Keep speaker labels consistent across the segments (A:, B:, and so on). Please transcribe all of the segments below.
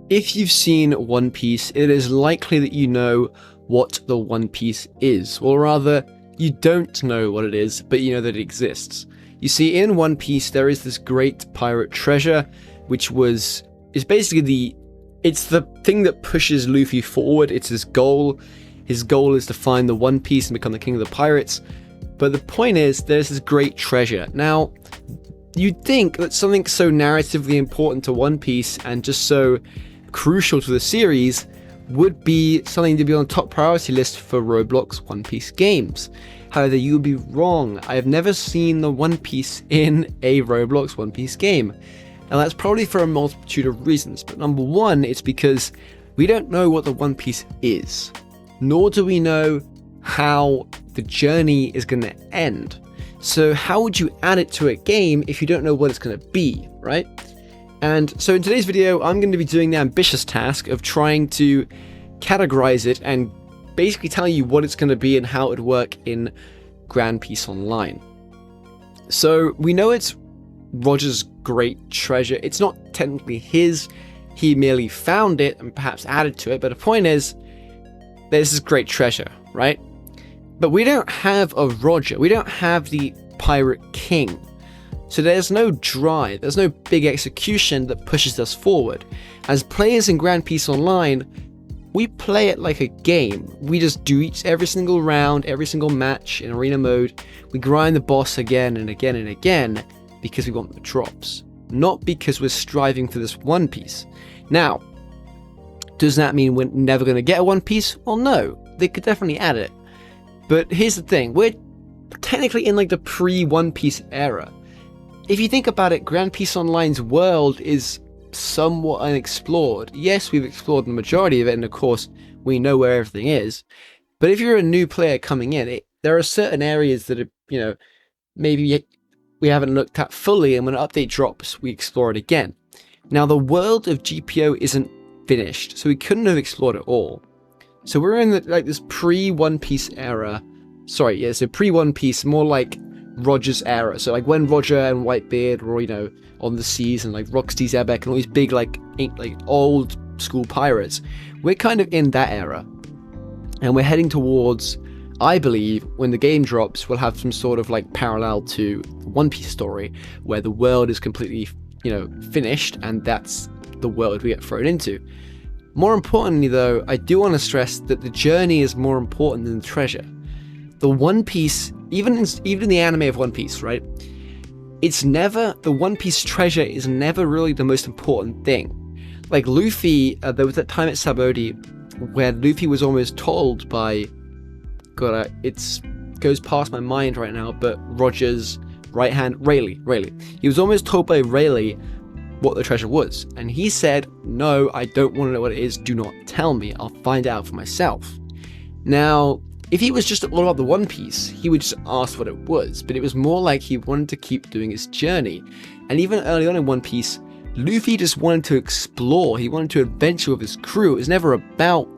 A: If you've seen One Piece, it is likely that you know what the One Piece is, or rather, you don't know what it is, but you know that it exists. You see, in One Piece, there is this great pirate treasure, which is basically it's the thing that pushes Luffy forward. It's his goal. His goal is to find the One Piece and become the king of the pirates. But the point is, there's this great treasure. Now, you'd think that something so narratively important to One Piece and just so crucial to the series would be something to be on the top priority list for Roblox One Piece games. However, you would be wrong. I have never seen the One Piece in a Roblox One Piece game. And that's probably for a multitude of reasons. But number one, it's because we don't know what the One Piece is. Nor do we know how the journey is going to end. So how would you add it to a game if you don't know what it's going to be, right? And so in today's video, I'm going to be doing the ambitious task of trying to categorize it and basically tell you what it's going to be and how it would work in Grand Peace Online. So we know it's Roger's great treasure. It's not technically his. He merely found it and perhaps added to it. But the point is, there's this great treasure, right? But we don't have a Roger. We don't have the Pirate King. So there's no drive, there's no big execution that pushes us forward. As players in Grand Peace Online, we play it like a game. We just do every single round, every single match in arena mode. We grind the boss again and again and again because we want the drops, not because we're striving for this One Piece. Now, does that mean we're never going to get a One Piece? Well, no, they could definitely add it. But here's the thing, we're technically in like the pre-One Piece era. If you think about it, Grand Peace Online's world is somewhat unexplored. Yes, we've explored the majority of it, and of course, we know where everything is. But if you're a new player coming in, there are certain areas that are, maybe we haven't looked at fully, and when an update drops, we explore it again. Now, the world of GPO isn't finished, so we couldn't have explored it all. So we're in this pre-One Piece era. Sorry, yeah, so pre-One Piece, more like Roger's era. So like when Roger and Whitebeard were, on the seas, and like Roxy Zebek and all these big like old school pirates, we're kind of in that era. And we're heading towards, I believe, when the game drops, we'll have some sort of like parallel to the One Piece story, where the world is completely, finished, and that's the world we get thrown into. More importantly though, I do want to stress that the journey is more important than the treasure. The One Piece, even in the anime of One Piece, right? The One Piece treasure is never really the most important thing. Like Luffy, there was that time at Sabaody where Luffy was almost told by, it goes past my mind right now, but Roger's right hand, Rayleigh. He was almost told by Rayleigh what the treasure was, and he said, "No, I don't want to know what it is. Do not tell me. I'll find out for myself." Now, if he was just all about the One Piece, he would just ask what it was, but it was more like he wanted to keep doing his journey. And even early on in One Piece, Luffy just wanted to explore, he wanted to adventure with his crew. It was never about,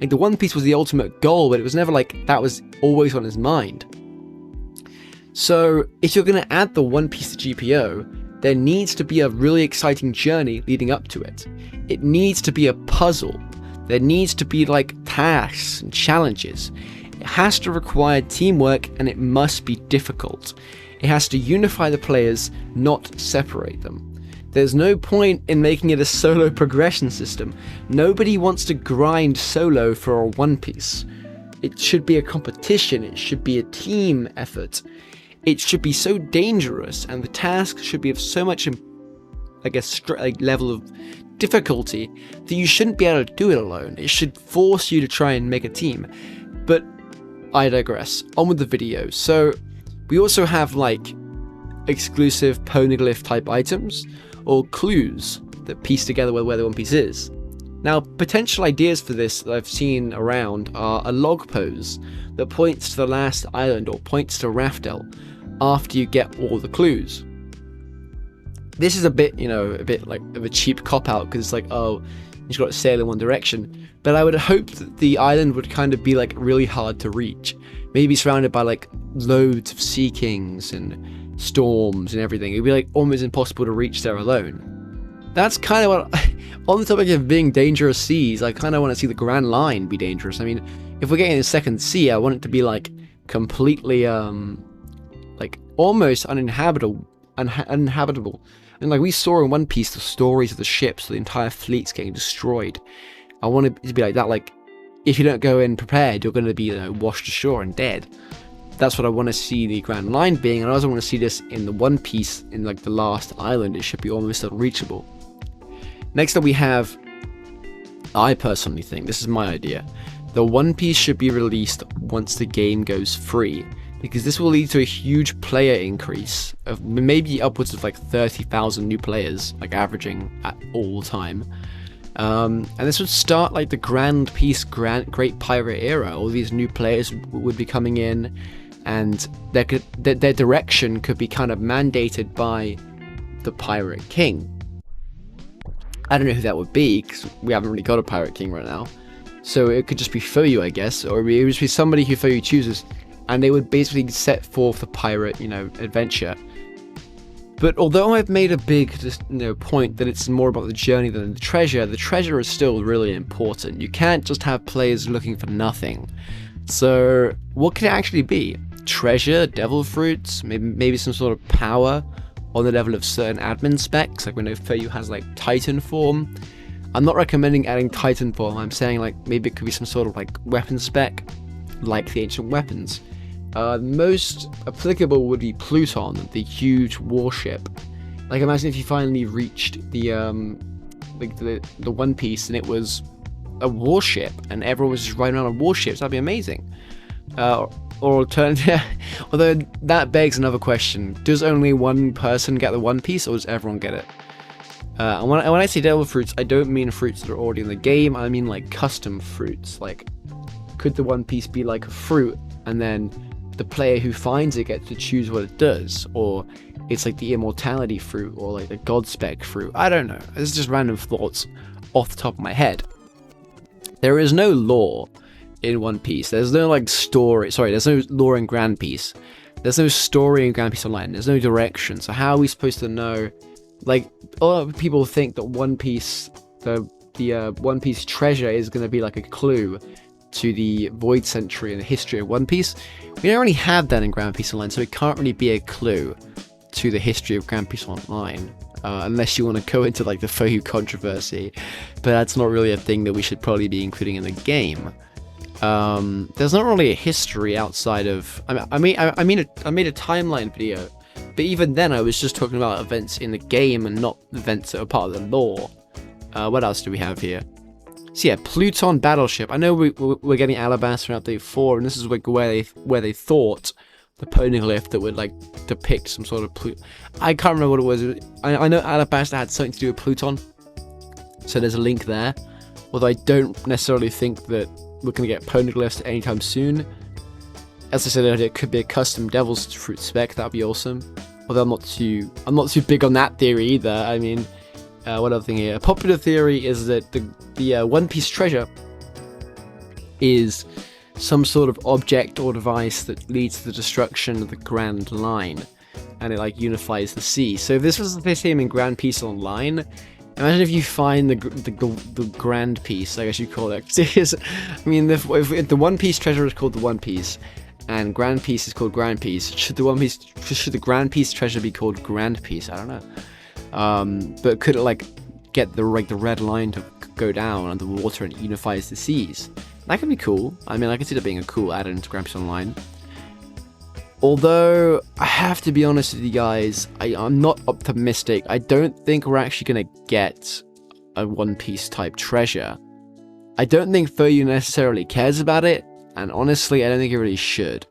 A: the One Piece was the ultimate goal, but it was never like that was always on his mind. So, if you're going to add the One Piece to GPO, there needs to be a really exciting journey leading up to it. It needs to be a puzzle. There needs to be tasks and challenges. It has to require teamwork, and it must be difficult. It has to unify the players, not separate them. There's no point in making it a solo progression system. Nobody wants to grind solo for a One Piece. It should be a competition. It should be a team effort. It should be so dangerous, and the tasks should be of so much, level of difficulty that you shouldn't be able to do it alone. It should force you to try and make a team. But I digress. On with the video. So we also have exclusive poneglyph type items or clues that piece together where the One Piece is. Now, potential ideas for this that I've seen around are a log pose that points to the last island or points to Raftel after you get all the clues. This is a bit of a cheap cop-out, because it's you just got to sail in one direction. But I would hope that the island would kind of be really hard to reach. Maybe surrounded by loads of sea kings and storms and everything. It'd be almost impossible to reach there alone. that's kind of what, on the topic of being dangerous seas, I kind of want to see the Grand Line be dangerous. I mean, if we're getting a second sea, I want it to be like completely, like almost uninhabitable. And like we saw in One Piece, the stories of the ships, the entire fleets getting destroyed. I want it to be like that. Like, if you don't go in prepared, you're going to be, you know, washed ashore and dead. That's what I want to see the Grand Line being, and I also want to see this in the One Piece, in like the last island. It should be almost unreachable. Next up we have, I personally think, this is my idea, the One Piece should be released once the game goes free, because this will lead to a huge player increase of maybe upwards of like 30,000 new players, like averaging at all time. And this would start like the Grand Piece, Great Pirate era. All these new players would be coming in, and their direction could be kind of mandated by the Pirate King. I don't know who that would be, because we haven't really got a Pirate King right now. So it could just be Fuyou, I guess, or it would just be somebody who Fuyou chooses, and they would basically set forth the pirate, you know, adventure. But although I've made a big, point that it's more about the journey than the treasure is still really important. You can't just have players looking for nothing. So what could it actually be? Treasure, devil fruits, maybe some sort of power on the level of certain admin specs, like we know Fuyou has like Titan form. I'm not recommending adding Titan form, I'm saying like maybe it could be some sort of like weapon spec, like the ancient weapons. Most applicable would be Pluton, the huge warship. Like imagine if you finally reached the One Piece and it was a warship and everyone was just riding around on warships. That'd be amazing. Or alternative, although that begs another question: does only one person get the One Piece, or does everyone get it? And when I say devil fruits, I don't mean fruits that are already in the game. I mean like custom fruits. Like, could the One Piece be like a fruit, and then the player who finds it gets to choose what it does, or it's like the immortality fruit, or like the god spec fruit? I don't know. It's just random thoughts off the top of my head. There is no lore in One Piece. There's no like story. Sorry, there's no lore in Grand Piece. There's no story in Grand Piece Online. There's no direction. So how are we supposed to know? Like, a lot of people think that One Piece, the One Piece treasure is going to be like a clue to the Void Century and the history of One Piece. We don't really have that in Grand Piece Online, so it can't really be a clue to the history of Grand Piece Online, unless you want to go into like the Fuyou controversy, but that's not really a thing that we should probably be including in the game. There's not really a history outside of, I made a timeline video, but even then I was just talking about events in the game and not events that are part of the lore. What else do we have here? So yeah, Pluton battleship. I know we're getting Alabasta in Update 4, and this is like where they thought the poneglyph that would like depict some sort of I can't remember what it was. I know Alabasta had something to do with Pluton, so there's a link there. Although I don't necessarily think that we're gonna get poneglyphs anytime soon. As I said earlier, it could be a custom Devil's Fruit spec. That'd be awesome. Although I'm not too big on that theory either. I mean, what other thing here? A popular theory is that the One Piece treasure is some sort of object or device that leads to the destruction of the Grand Line, and it like unifies the sea. So if this was the same in Grand Piece Online, imagine if you find the Grand Piece, I guess you call it. Because, I mean, if the One Piece treasure is called the One Piece, and Grand Piece is called Grand Piece, should the Grand Piece treasure be called Grand Piece? I don't know. But could it like get the red line to go down under the water and it unifies the seas? That could be cool. I mean, I could see that being a cool add-in to Grand Piece Online. Although, I have to be honest with you guys, I'm not optimistic. I don't think we're actually going to get a One Piece type treasure. I don't think Fuyou necessarily cares about it, and honestly, I don't think it really should.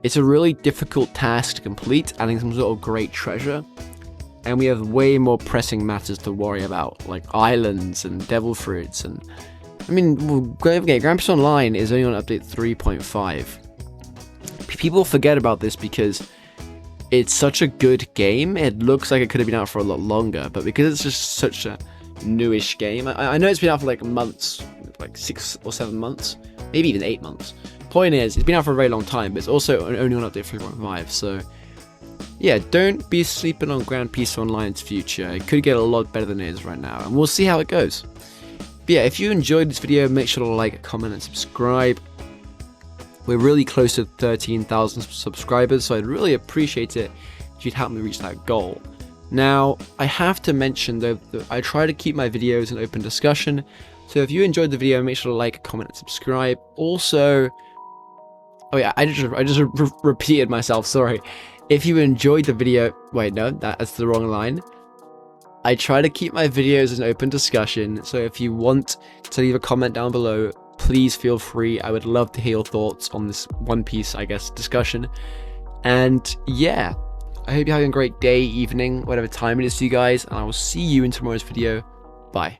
A: It's a really difficult task to complete, adding some sort of great treasure, and we have way more pressing matters to worry about, like islands and devil fruits, and I mean, Grand Piece Online is only on update 3.5. People forget about this because it's such a good game. It looks like it could have been out for a lot longer, but because it's just such a newish game, I know it's been out for like months, like 6 or 7 months, maybe even 8 months. Point is, it's been out for a very long time, but it's also only on update 3.5, so yeah, don't be sleeping on Grand Peace Online's future. It could get a lot better than it is right now, and we'll see how it goes. But yeah, if you enjoyed this video, make sure to like, comment, and subscribe. We're really close to 13,000 subscribers, so I'd really appreciate it if you'd help me reach that goal. Now, I have to mention though that I try to keep my videos an open discussion, so if you enjoyed the video, make sure to like, comment, and subscribe. Also, oh yeah, I just repeated myself, sorry. If you enjoyed the video, wait, no, that's the wrong line. I try to keep my videos an open discussion, so if you want to leave a comment down below, please feel free. I would love to hear your thoughts on this One Piece, I guess, discussion. And yeah, I hope you're having a great day, evening, whatever time it is to you guys, and I will see you in tomorrow's video. Bye.